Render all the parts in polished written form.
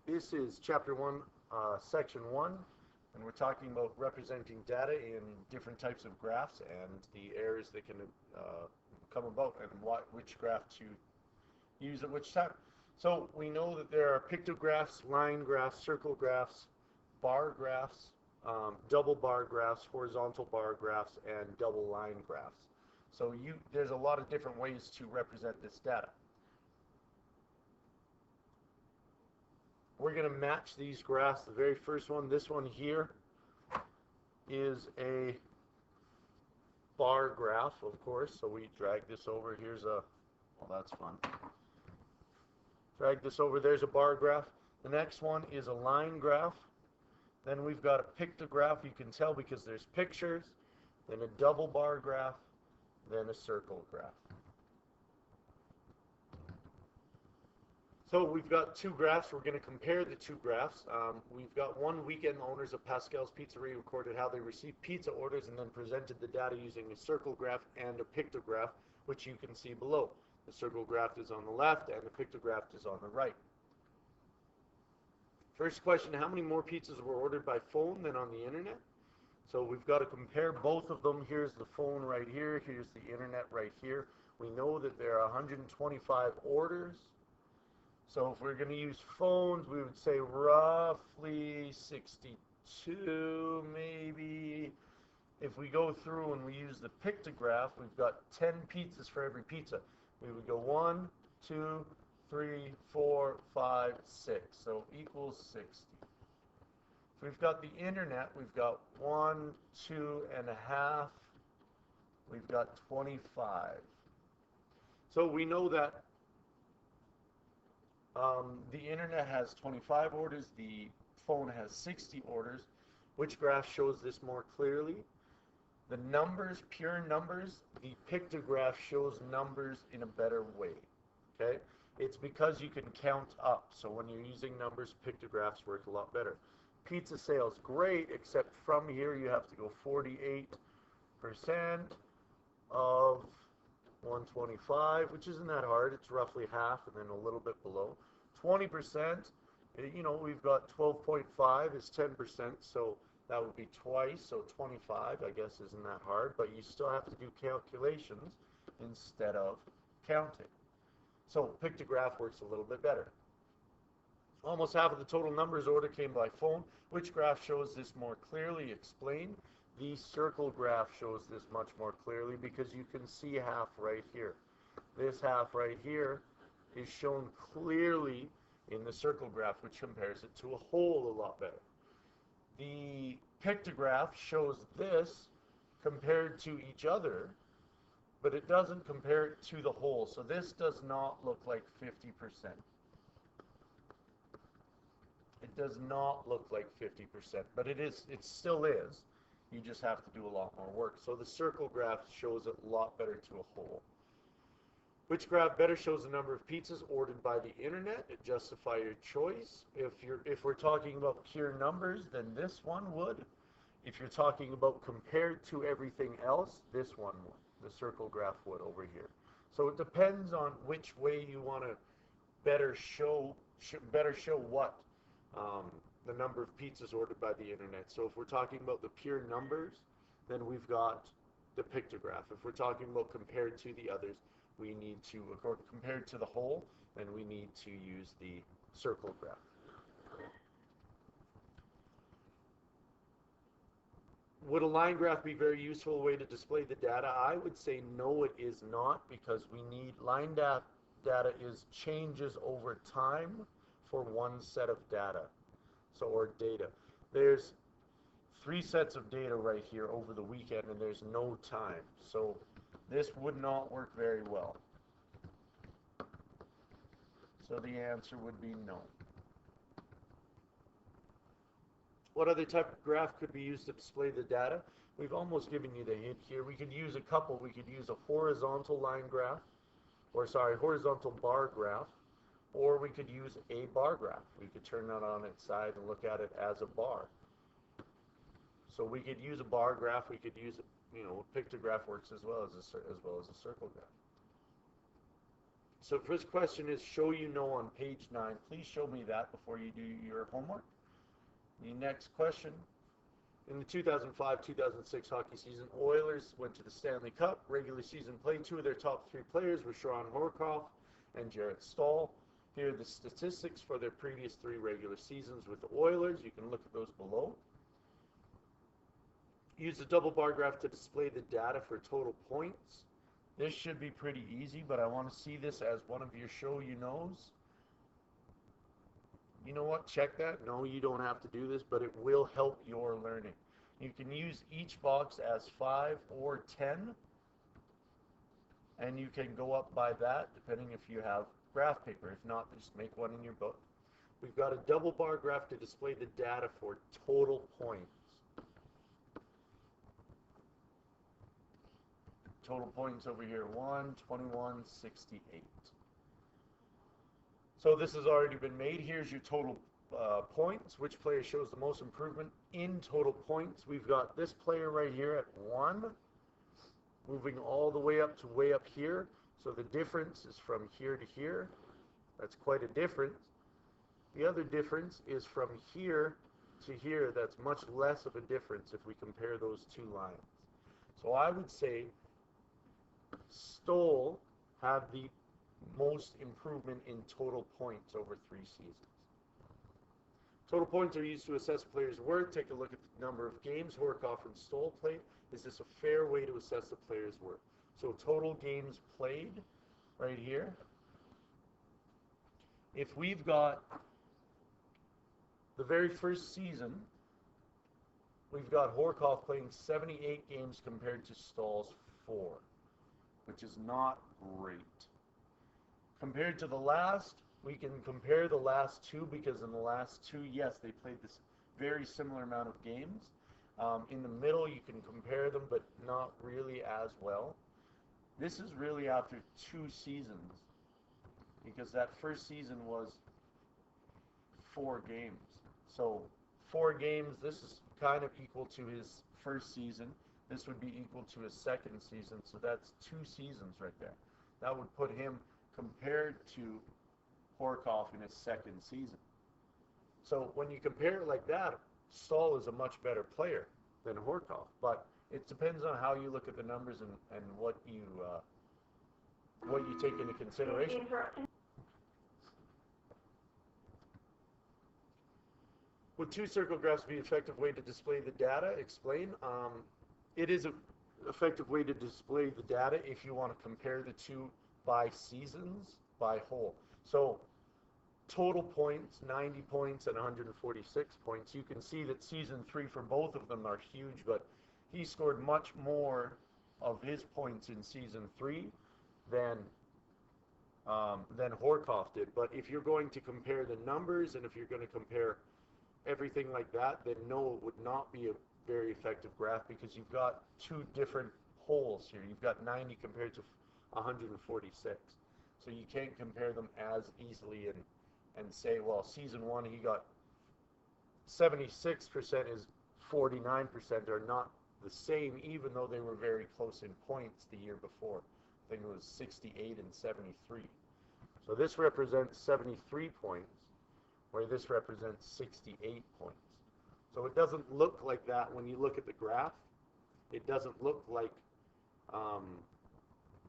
This is chapter 1, section 1, and we're talking about representing data in different types of graphs and the errors that can come about and which graph to use at which time. So we know that there are pictographs, line graphs, circle graphs, bar graphs, double bar graphs, horizontal bar graphs, and double line graphs. So there's a lot of different ways to represent this data. We're going to match these graphs. The very first one, this one here, is a bar graph, of course. So we drag this over. Here's a, well, that's fun. Drag this over. There's a bar graph. The next one is a line graph. Then we've got a pictograph. You can tell because there's pictures. Then a double bar graph. Then a circle graph. So we've got two graphs. We're going to compare the two graphs. We've got one weekend owners of Pascal's Pizzeria recorded how they received pizza orders and then presented the data using a circle graph and a pictograph, which you can see below. The circle graph is on the left and the pictograph is on the right. First question, how many more pizzas were ordered by phone than on the internet? So we've got to compare both of them. Here's the phone right here. Here's the internet right here. We know that there are 125 orders. So if we're going to use phones, we would say roughly 62, maybe. If we go through and we use the pictograph, we've got 10 pizzas for every pizza. We would go 1, 2, 3, 4, 5, 6. So equals 60. If we've got the internet, we've got 1, 2.5. We've got 25. So we know that the internet has 25 orders, the phone has 60 orders. Which graph shows this more clearly? The numbers, pure numbers, the pictograph shows numbers in a better way, okay? It's because you can count up, so when you're using numbers, pictographs work a lot better. Pizza sales, great, except from here you have to go 48% of 125, which isn't that hard. It's roughly half and then a little bit below. 20%, you know, we've got 12.5 is 10%, so that would be twice, so 25, I guess, isn't that hard, but you still have to do calculations instead of counting. So pictograph works a little bit better. Almost half of the total numbers ordered came by phone. Which graph shows this more clearly? Explain. The circle graph shows this much more clearly because you can see half right here. This half right here is shown clearly in the circle graph, which compares it to a whole a lot better. The pictograph shows this compared to each other, but it doesn't compare it to the whole. So this does not look like 50%. It does not look like 50%, but it is. It still is. You just have to do a lot more work. So the circle graph shows it a lot better to a whole. Which graph better shows the number of pizzas ordered by the internet? Justify your choice. If we're talking about pure numbers, then this one would. If you're talking about compared to everything else, this one would. The circle graph would over here. So it depends on which way you want to better show what the number of pizzas ordered by the internet. So if we're talking about the pure numbers, then we've got the pictograph. If we're talking about compared to the others, we need to, compared to the whole, then we need to use the circle graph. Would a line graph be a very useful way to display the data? I would say no, it is not, because we need line data is changes over time for one set of data, so or data. There's 3 sets of data right here over the weekend, and there's no time, so this would not work very well. So the answer would be no. What other type of graph could be used to display the data? We've almost given you the hint here. We could use a couple. We could use a horizontal line graph, or sorry, horizontal bar graph, or we could use a bar graph. We could turn that on its side and look at it as a bar. So we could use a bar graph. We could use, you know, a pictograph works as well as a circle graph. So first question is show you know on page 9. Please show me that before you do your homework. The next question. In the 2005-2006 hockey season, Oilers went to the Stanley Cup. Regular season play, 2 of their top 3 players were Sharon Horcoff and Jarrett Stoll. Here are the statistics for their previous 3 regular seasons with the Oilers. You can look at those below. Use the double bar graph to display the data for total points. This should be pretty easy, but I want to see this as one of your show you knows. You know what? Check that. No, you don't have to do this, but it will help your learning. You can use each box as 5 or 10, and you can go up by that depending if you have graph paper. If not, just make one in your book. We've got a double bar graph to display the data for total points. Total points over here, 121.68. So this has already been made. Here's your total points. Which player shows the most improvement in total points? We've got this player right here at 1, moving all the way up to way up here. So the difference is from here to here. That's quite a difference. The other difference is from here to here. That's much less of a difference if we compare those 2 lines. So I would say Stoll had the most improvement in total points over 3 seasons. Total points are used to assess a player's worth. Take a look at the number of games Horcoff and Stoll played. Is this a fair way to assess a player's worth? So total games played right here. If we've got the very first season, we've got Horcoff playing 78 games compared to Stoll's 4, which is not great. Compared to the last, we can compare the last 2 because in the last 2, yes, they played this very similar amount of games. In the middle, you can compare them, but not really as well. This is really after 2 seasons because that first season was 4 games. So 4 games, this is kind of equal to his first season. This would be equal to his second season, so that's 2 seasons right there. That would put him compared to Horcoff in his second season. So when you compare it like that, Stoll is a much better player than Horcoff, but it depends on how you look at the numbers and what you take into consideration. Would 2 circle graphs be an effective way to display the data? Explain. It is an effective way to display the data if you want to compare the 2 by seasons, by whole. So total points, 90 points and 146 points. You can see that season 3 for both of them are huge, but he scored much more of his points in season 3 than Horcoff did. But if you're going to compare the numbers and if you're going to compare everything like that, then no, it would not be a very effective graph because you've got 2 different wholes here. You've got 90 compared to 146. So you can't compare them as easily and say, well, season 1 he got 76%, is 49% are not the same, even though they were very close in points the year before. I think it was 68 and 73. So this represents 73 points, where this represents 68 points. So it doesn't look like that when you look at the graph. It doesn't look like,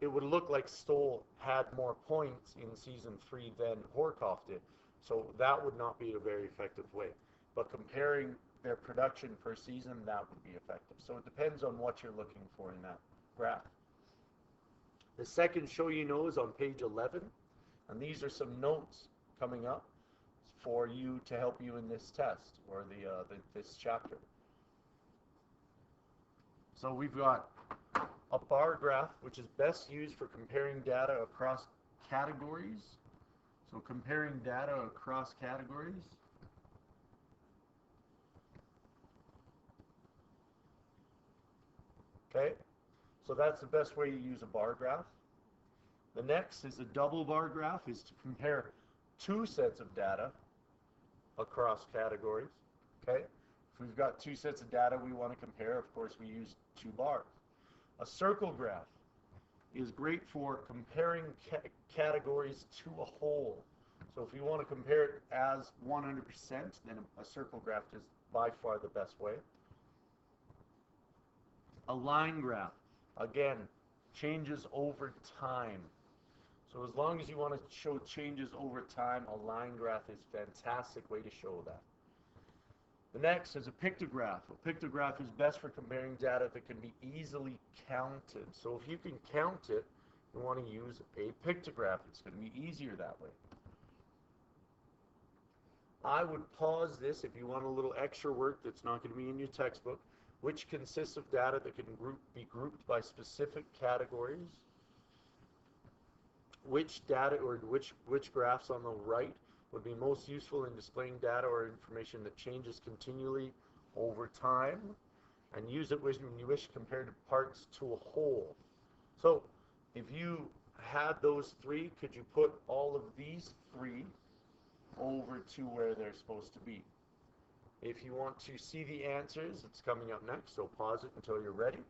it would look like Stoll had more points in season 3 than Horcoff did. So that would not be a very effective way. But comparing their production per season, that would be effective. So it depends on what you're looking for in that graph. The second show you know is on page 11. And these are some notes coming up for you to help you in this test or this chapter. So we've got a bar graph, which is best used for comparing data across categories. So comparing data across categories. Okay, so that's the best way you use a bar graph. The next is a double bar graph, is to compare 2 sets of data across categories. Okay, if we've got 2 sets of data we want to compare, of course we use 2 bars. A circle graph is great for comparing categories to a whole. So if you want to compare it as 100%, then a circle graph is by far the best way. A line graph, again, changes over time. So as long as you want to show changes over time, a line graph is a fantastic way to show that. The next is a pictograph. A pictograph is best for comparing data that can be easily counted. So if you can count it, you want to use a pictograph. It's going to be easier that way. I would pause this if you want a little extra work that's not going to be in your textbook, which consists of data that can be grouped by specific categories. Which data or which graphs on the right would be most useful in displaying data or information that changes continually over time, and use it when you wish compared parts to a whole. So if you had those three, could you put all of these three over to where they're supposed to be? If you want to see the answers, it's coming up next, so pause it until you're ready.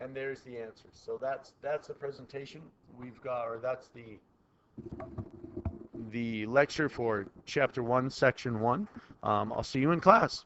And there's the answers. So that's the presentation we've got, or that's the lecture for Chapter 1, Section 1. I'll see you in class.